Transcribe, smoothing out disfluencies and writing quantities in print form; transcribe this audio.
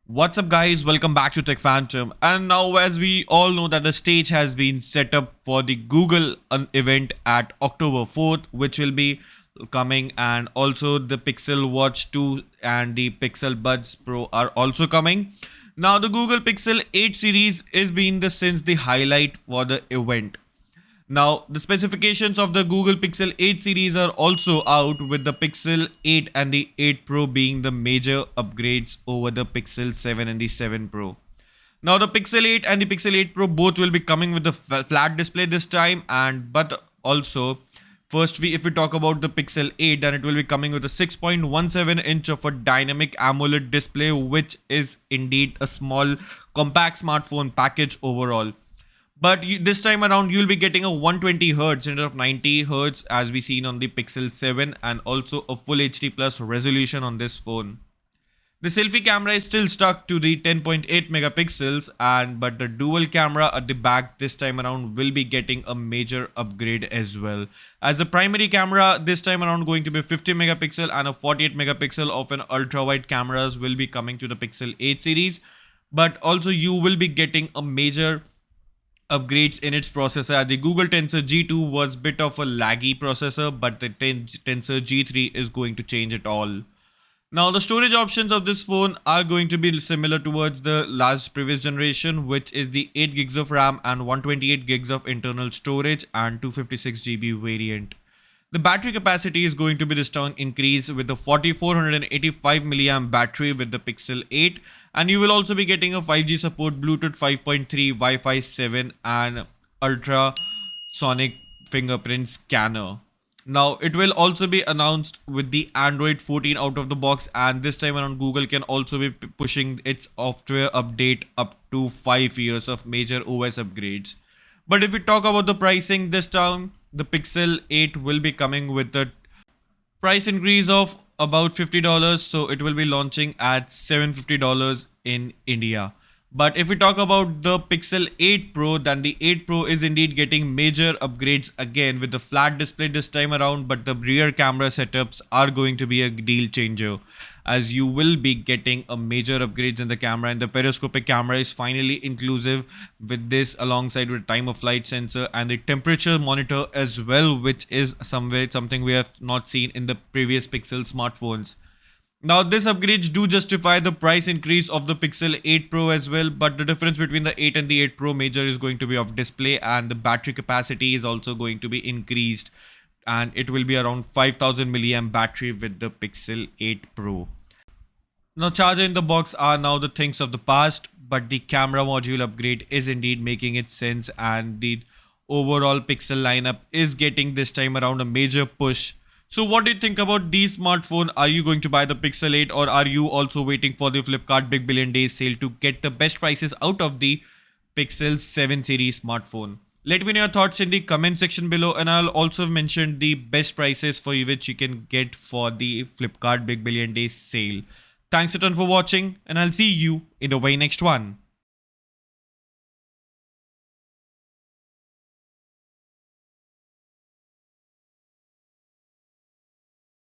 What's up guys, welcome back to Tech Phantom. And now as we all know that the stage has been set up for the Google event at October 4th, which will be coming, and also the Pixel Watch 2 and the Pixel Buds Pro are also coming. Now the Google Pixel 8 series is being since the highlight for the event. Now, the specifications of the Google Pixel 8 series are also out, with the Pixel 8 and the 8 Pro being the major upgrades over the Pixel 7 and the 7 Pro. Now, the Pixel 8 and the Pixel 8 Pro both will be coming with the flat display this time, and but also first if we talk about the Pixel 8, then it will be coming with a 6.17 inch of a dynamic AMOLED display, which is indeed a small compact smartphone package overall. But this time around, you'll be getting a 120Hz instead of 90Hz as we seen on the Pixel 7, and also a full HD plus resolution on this phone. The selfie camera is still stuck to the 10.8 megapixels, but the dual camera at the back this time around will be getting a major upgrade as well. As the primary camera this time around going to be 50 megapixel and a 48 megapixel of an ultra wide cameras will be coming to the Pixel 8 series. But also you will be getting a major upgrades in its processor. The Google Tensor G2 was bit of a laggy processor, but the Tensor G3 is going to change it all. Now the storage options of this phone are going to be similar towards the last previous generation, which is the 8 gigs of RAM and 128 gigs of internal storage and 256 GB variant. The battery capacity is going to be this time increased with the 4485 mAh battery with the Pixel 8, and you will also be getting a 5G support, Bluetooth 5.3, Wi-Fi 7 and ultrasonic fingerprint scanner. Now it will also be announced with the Android 14 out of the box, and this time around Google can also be pushing its software update up to 5 years of major OS upgrades. But if we talk about the pricing this time, the Pixel 8 will be coming with a price increase of about $50, so it will be launching at $750 in India. But if we talk about the Pixel 8 Pro, then the 8 Pro is indeed getting major upgrades again with the flat display this time around, but the rear camera setups are going to be a deal changer, as you will be getting a major upgrades in the camera, and the periscopic camera is finally inclusive with this, alongside with time of flight sensor and the temperature monitor as well, which is something we have not seen in the previous Pixel smartphones. Now this upgrades do justify the price increase of the Pixel 8 Pro as well, but the difference between the 8 and the 8 Pro major is going to be of display, and the battery capacity is also going to be increased, and it will be around 5000 mAh battery with the Pixel 8 Pro. Now charger in the box are now the things of the past, but the camera module upgrade is indeed making its sense, and the overall Pixel lineup is getting this time around a major push. So what do you think about these smartphone? Are you going to buy the Pixel 8, or are you also waiting for the Flipkart Big Billion Days sale to get the best prices out of the Pixel 7 series smartphone? Let me know your thoughts in the comment section below, and I'll also mention the best prices for you which you can get for the Flipkart Big Billion Days sale. Thanks a ton for watching, and I'll see you in the very next one.